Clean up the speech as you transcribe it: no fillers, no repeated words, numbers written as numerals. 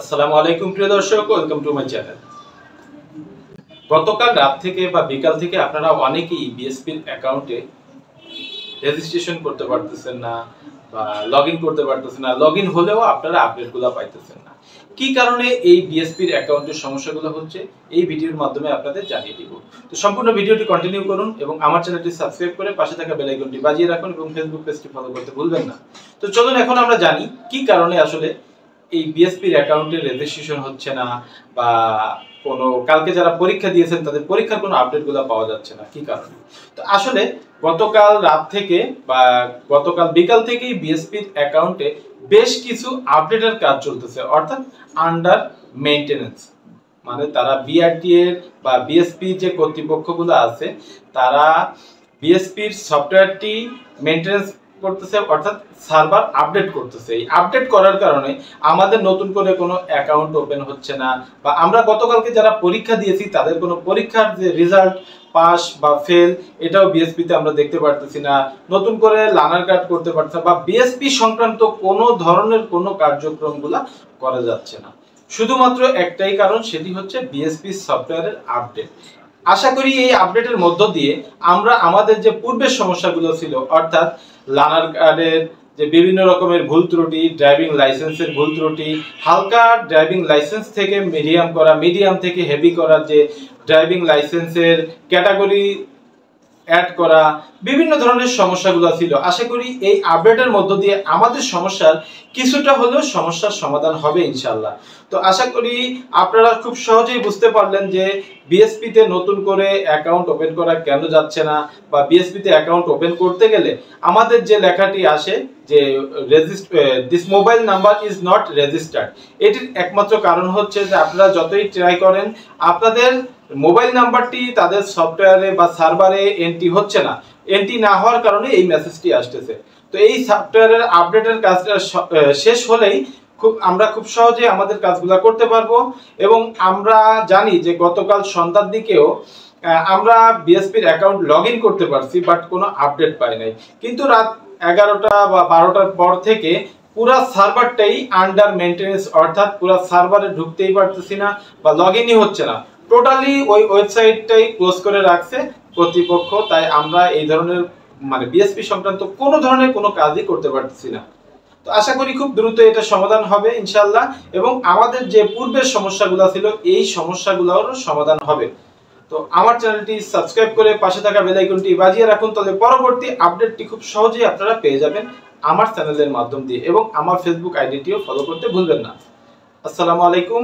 আসসালামু আলাইকুম প্রিয় দর্শক, ওয়েলকাম টু মাই চ্যানেল। গতকাল রাত থেকে বা বিকাল থেকে আপনারা অনেকেই বিএসপি অ্যাকাউন্টে রেজিস্ট্রেশন করতে পারতেছেন না বা লগইন করতে পারতেছেন না, লগইন হলেও আপনারা আপডেটগুলো পাইতেছেন না। কি কারণে এই বিএসপির অ্যাকাউন্টের সমস্যাগুলো হচ্ছে এই ভিডিওর মাধ্যমে আপনাদের জানিয়ে দিব। তো সম্পূর্ণ ভিডিওটি কন্টিনিউ করুন এবং আমার চ্যানেলটি সাবস্ক্রাইব করে পাশে থাকা বেল আইকনটি বাজিয়ে রাখুন এবং ফেসবুক পেজটি ফলো করতে ভুলবেন না। তো চলুন এখন আমরা জানি কি কারণে আসলে এই বিএসপির অ্যাকাউন্টে রেজিস্ট্রেশন হচ্ছে না বা কোনো কালকে যারা পরীক্ষা দিয়েছেন তাদের পরীক্ষার কোনো আপডেটগুলো পাওয়া যাচ্ছে না, কি কারণে। তো আসলে গতকাল রাত থেকে বা গতকাল বিকাল থেকেই বিএসপির অ্যাকাউন্টে বেশ কিছু আপডেটের কাজ চলতেছে, অর্থাৎ আন্ডার মেইনটেনেন্স। মানে তারা বিআরটি এর বা বিএসপি যে কর্তৃপক্ষগুলো আছে তারা বিএসপির সফটওয়্যারটি মেইনটেনেন্স করতেছে, অর্থাৎ সার্ভার আপডেট করতেছে। এই আপডেট করার কারণে আমাদের নতুন করে কোনো অ্যাকাউন্ট ওপেন হচ্ছে না, বা আমরা গতকালকে যারা পরীক্ষা দিয়েছি তাদের কোনো পরীক্ষার যে রেজাল্ট পাস বা ফেল এটাও বিএসপি তে আমরা দেখতে পারতেছি না, নতুন করে লার্নার কার্ড করতে পারছে বা বিএসপি সংক্রান্ত কোনো ধরনের কোনো কার্যক্রমগুলা করা যাচ্ছে না। শুধুমাত্র একটাই কারণ, সেটি হচ্ছে বিএসপি সফটওয়্যারের আপডেট। আশা করি এই আপডেটের মধ্য দিয়ে আমরা আমাদের যে পূর্বের সমস্যাগুলো ছিল, অর্থাৎ লার্নার কার্ডের যে বিভিন্ন রকমের ভুল ত্রুটি, ড্রাইভিং লাইসেন্সের ভুল ত্রুটি, হালকা ড্রাইভিং লাইসেন্স থেকে মিডিয়াম করা, মিডিয়াম থেকে হেভি করা, যে ড্রাইভিং লাইসেন্সের ক্যাটাগরি অ্যাড করা, বিভিন্ন ধরনের সমস্যাগুলো ছিল। আশা করি এই আপডেটের মধ্য দিয়ে আমাদের সমস্যার কিছুটা হলেও সমস্যার সমাধান হবে ইনশাআল্লাহ। তো আশা করি আপনারা খুব সহজেই বুঝতে পারলেন যে বিএসপি তে নতুন করে অ্যাকাউন্ট ওপেন করা কেন যাচ্ছে না, বা বিএসপি তে অ্যাকাউন্ট ওপেন করতে গেলে আমাদের যে লেখাটি আসে যে this mobile number is not registered, এটির একমাত্র কারণ হচ্ছে যে আপনারা যতই ট্রাই করেন আপনাদের মোবাইল নাম্বারটি তাদের সফটওয়্যারে বা সার্ভারে এন্ট্রি হচ্ছে না। এন্ট্রি না হওয়ার কারণে এই মেসেজটি আসতেছে। তো এই সফটওয়্যারের আপডেটের কাজটা শেষ হলেই আমরা খুব সহজে আমাদের কাজগুলো করতে পারবো। এবং আমরা জানি যে গতকাল সন্ধ্যার দিকেও আমরা বিএসপির অ্যাকাউন্ট লগইন করতে পারছি, বাট কোনো আপডেট পাই নাই। কিন্তু রাত 11টা বা 12টার পর থেকে পুরা সার্ভারটাই আন্ডার মেইনটেনেন্স, অর্থাৎ পুরা সার্ভারে ঢুকতেই পারতেছি না বা লগইনই হচ্ছে না। টোটালি ওই ওয়েবসাইটটাই ক্লোজ করে রাখছে কর্তৃপক্ষ। তাই আমরা এই ধরনের মানে বিএসপি সংক্রান্ত কোনো ধরনের কোনো কাজই করতে পারতেছি না। তো আশা করি খুব দ্রুত এটা সমাধান হবে ইনশাআল্লাহ, এবং আমাদের যে পূর্বের সমস্যাগুলো ছিল এই সমস্যাগুলোর সমাধান হবে। তো আমার চ্যানেলটি সাবস্ক্রাইব করে পাশে থাকা বেল আইকনটি বাজিয়ে রাখুন, তাহলে পরবর্তী আপডেটটি খুব সহজেই আপনারা পেয়ে যাবেন আমার চ্যানেলের মাধ্যম দিয়ে, এবং আমার ফেসবুক আইডিটিও ফলো করতে ভুলবেন না। আসসালামু আলাইকুম।